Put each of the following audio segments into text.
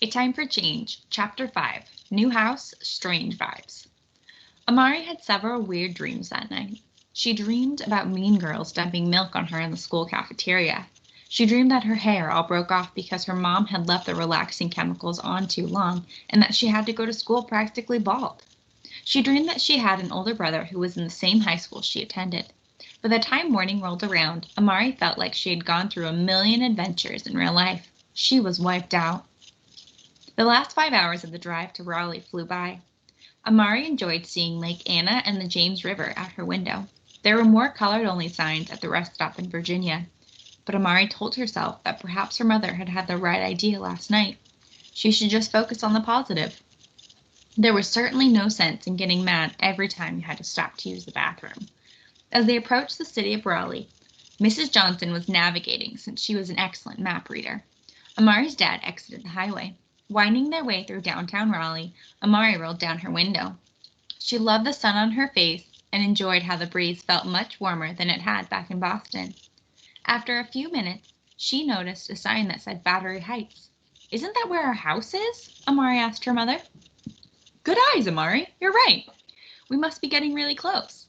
A Time for Change, Chapter 5, New House, Strange Vibes. Amari had several weird dreams that night. She dreamed about mean girls dumping milk on her in the school cafeteria. She dreamed that her hair all broke off because her mom had left the relaxing chemicals on too long and that she had to go to school practically bald. She dreamed that she had an older brother who was in the same high school she attended. By the time morning rolled around, Amari felt like she had gone through a million adventures in real life. She was wiped out. The last 5 hours of the drive to Raleigh flew by. Amari enjoyed seeing Lake Anna and the James River out her window. There were more colored-only signs at the rest stop in Virginia. But Amari told herself that perhaps her mother had had the right idea last night. She should just focus on the positive. There was certainly no sense in getting mad every time you had to stop to use the bathroom. As they approached the city of Raleigh, Mrs. Johnson was navigating since she was an excellent map reader. Amari's dad exited the highway. Winding their way through downtown Raleigh, Amari rolled down her window. She loved the sun on her face and enjoyed how the breeze felt much warmer than it had back in Boston. After a few minutes, she noticed a sign that said Battery Heights. "Isn't that where our house is?" Amari asked her mother. "Good eyes, Amari. You're right. We must be getting really close,"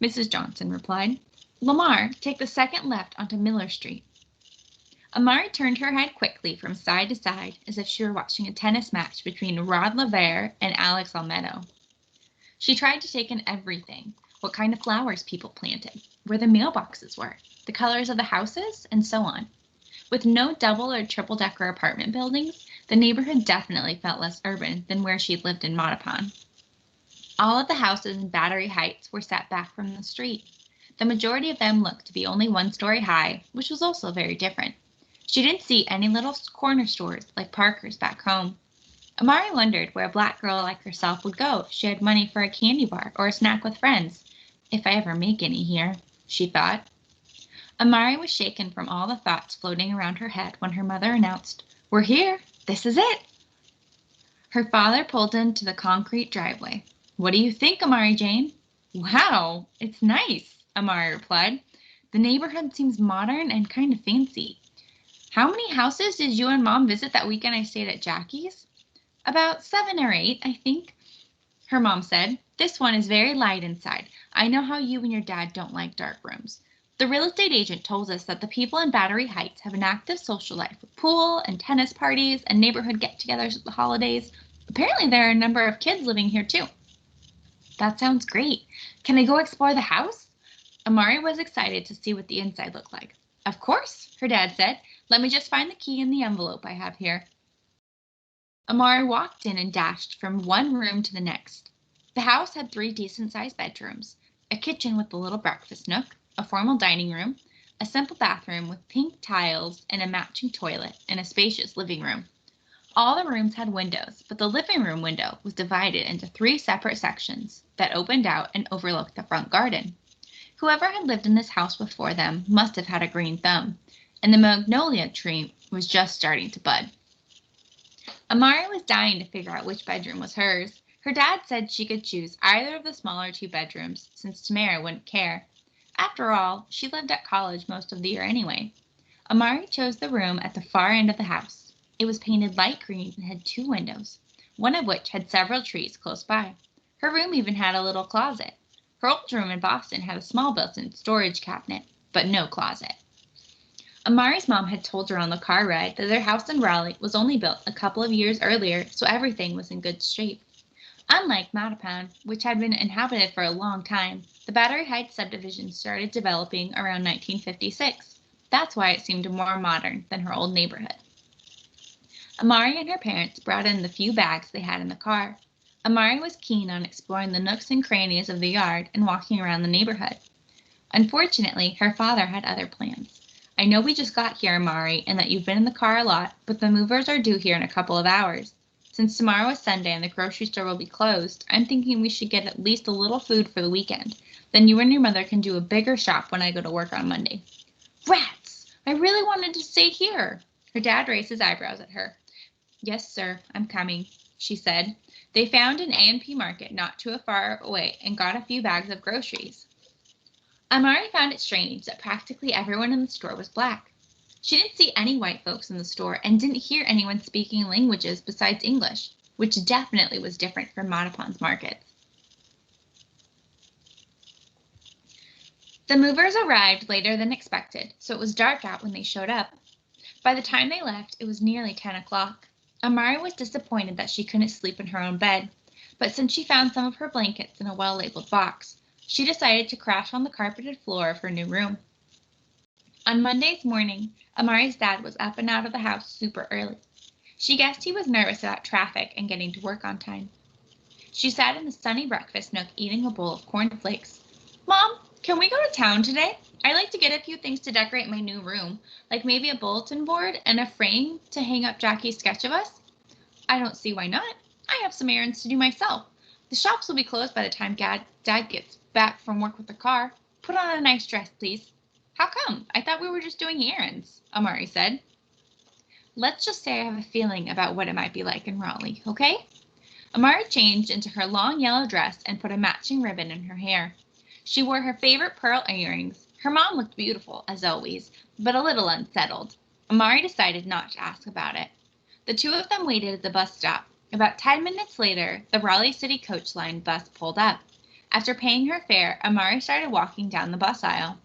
Mrs. Johnson replied. "Lamar, take the second left onto Miller Street." Amari turned her head quickly from side to side as if she were watching a tennis match between Rod Laver and Alex Almedo. She tried to take in everything, what kind of flowers people planted, where the mailboxes were, the colors of the houses, and so on. With no double or triple-decker apartment buildings, the neighborhood definitely felt less urban than where she'd lived in Mattapan. All of the houses in Battery Heights were set back from the street. The majority of them looked to be only 1 story high, which was also very different. She didn't see any little corner stores like Parker's back home. Amari wondered where a black girl like herself would go if she had money for a candy bar or a snack with friends. "If I ever make any here," she thought. Amari was shaken from all the thoughts floating around her head when her mother announced, "We're here. This is it." Her father pulled into the concrete driveway. "What do you think, Amari Jane?" "Wow, it's nice," Amari replied. "The neighborhood seems modern and kind of fancy. How many houses did you and Mom visit that weekend I stayed at Jackie's?" "About 7 or 8, I think," her mom said. "This one is very light inside. I know how you and your dad don't like dark rooms. The real estate agent told us that the people in Battery Heights have an active social life with pool and tennis parties and neighborhood get-togethers at the holidays. Apparently there are a number of kids living here too." "That sounds great. Can I go explore the house?" Amari was excited to see what the inside looked like. "Of course," her dad said. "Let me just find the key in the envelope I have here." Amari walked in and dashed from one room to the next. The house had 3 decent-sized bedrooms, a kitchen with a little breakfast nook, a formal dining room, a simple bathroom with pink tiles and a matching toilet, and a spacious living room. All the rooms had windows, but the living room window was divided into 3 separate sections that opened out and overlooked the front garden. Whoever had lived in this house before them must have had a green thumb, and the magnolia tree was just starting to bud. Amari was dying to figure out which bedroom was hers. Her dad said she could choose either of the smaller 2 bedrooms, since Tamara wouldn't care. After all, she lived at college most of the year anyway. Amari chose the room at the far end of the house. It was painted light green and had 2 windows, one of which had several trees close by. Her room even had a little closet. Her old room in Boston had a small built-in storage cabinet, but no closet. Amari's mom had told her on the car ride that their house in Raleigh was only built a couple of years earlier, so everything was in good shape. Unlike Mattapan, which had been inhabited for a long time, the Battery Heights subdivision started developing around 1956. That's why it seemed more modern than her old neighborhood. Amari and her parents brought in the few bags they had in the car. Amari was keen on exploring the nooks and crannies of the yard and walking around the neighborhood. Unfortunately, her father had other plans. "I know we just got here, Amari, and that you've been in the car a lot, but the movers are due here in a couple of hours. Since tomorrow is Sunday and the grocery store will be closed, I'm thinking we should get at least a little food for the weekend. Then you and your mother can do a bigger shop when I go to work on Monday." "Rats! I really wanted to stay here." Her dad raised his eyebrows at her. "Yes, sir, I'm coming," she said. They found an A&P market not too far away and got a few bags of groceries. Amari found it strange that practically everyone in the store was black. She didn't see any white folks in the store and didn't hear anyone speaking languages besides English, which definitely was different from Mattapon's markets. The movers arrived later than expected, so it was dark out when they showed up. By the time they left, it was nearly 10 o'clock. Amari was disappointed that she couldn't sleep in her own bed, but since she found some of her blankets in a well-labeled box, she decided to crash on the carpeted floor of her new room. On Monday's morning, Amari's dad was up and out of the house super early. She guessed he was nervous about traffic and getting to work on time. She sat in the sunny breakfast nook eating a bowl of cornflakes. "Mom, can we go to town today? I'd like to get a few things to decorate my new room, like maybe a bulletin board and a frame to hang up Jackie's sketch of us." "I don't see why not. I have some errands to do myself. The shops will be closed by the time Dad gets back from work with the car. Put on a nice dress, please." "How come? I thought we were just doing errands," Amari said. "Let's just say I have a feeling about what it might be like in Raleigh, okay?" Amari changed into her long yellow dress and put a matching ribbon in her hair. She wore her favorite pearl earrings. Her mom looked beautiful, as always, but a little unsettled. Amari decided not to ask about it. The two of them waited at the bus stop. About 10 minutes later, the Raleigh City Coach Line bus pulled up. After paying her fare, Amari started walking down the bus aisle.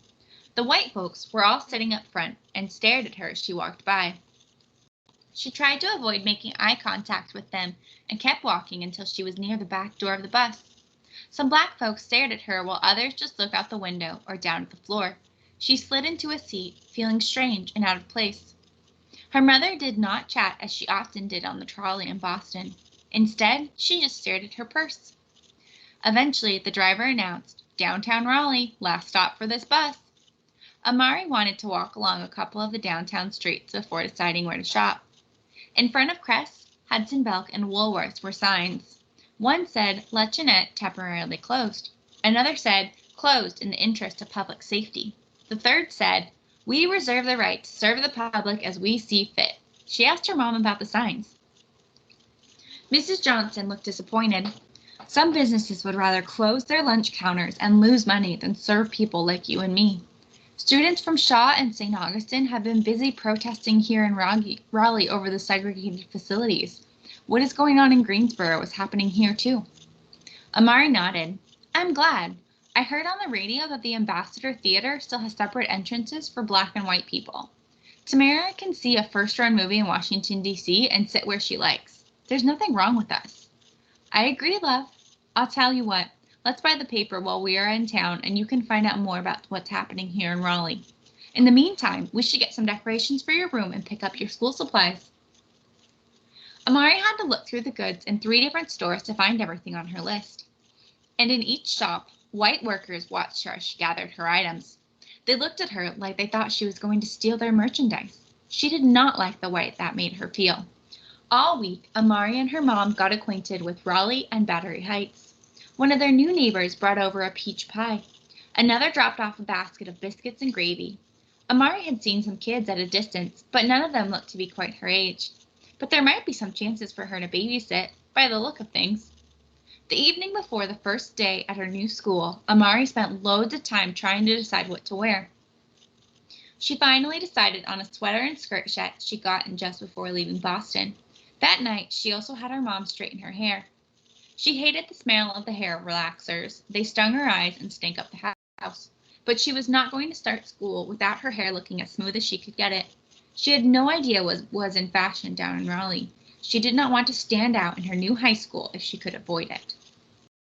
The white folks were all sitting up front and stared at her as she walked by. She tried to avoid making eye contact with them and kept walking until she was near the back door of the bus. Some black folks stared at her while others just looked out the window or down at the floor. She slid into a seat, feeling strange and out of place. Her mother did not chat as she often did on the trolley in Boston. Instead, she just stared at her purse. Eventually, the driver announced, "Downtown Raleigh, last stop for this bus." Amari wanted to walk along a couple of the downtown streets before deciding where to shop. In front of Crest, Hudson Belk, and Woolworths were signs. One said, "La Chinette temporarily closed." Another said, "Closed in the interest of public safety." The third said, "We reserve the right to serve the public as we see fit." She asked her mom about the signs. Mrs. Johnson looked disappointed. "Some businesses would rather close their lunch counters and lose money than serve people like you and me. Students from Shaw and St. Augustine have been busy protesting here in Raleigh over the segregated facilities. What is going on in Greensboro is happening here too." Amari nodded. "I'm glad. I heard on the radio that the Ambassador Theater still has separate entrances for black and white people. Tamara can see a first-run movie in Washington, D.C. and sit where she likes. There's nothing wrong with us." "I agree, love. I'll tell you what. Let's buy the paper while we are in town, and you can find out more about what's happening here in Raleigh. In the meantime, we should get some decorations for your room and pick up your school supplies." Amari had to look through the goods in 3 different stores to find everything on her list. And in each shop, white workers watched her as she gathered her items. They looked at her like they thought she was going to steal their merchandise. She did not like the way that made her feel. All week, Amari and her mom got acquainted with Raleigh and Battery Heights. One of their new neighbors brought over a peach pie. Another dropped off a basket of biscuits and gravy. Amari had seen some kids at a distance, but none of them looked to be quite her age. But there might be some chances for her to babysit, by the look of things. The evening before the first day at her new school, Amari spent loads of time trying to decide what to wear. She finally decided on a sweater and skirt set she'd gotten just before leaving Boston. That night, she also had her mom straighten her hair. She hated the smell of the hair relaxers. They stung her eyes and stank up the house. But she was not going to start school without her hair looking as smooth as she could get it. She had no idea what was in fashion down in Raleigh. She did not want to stand out in her new high school if she could avoid it.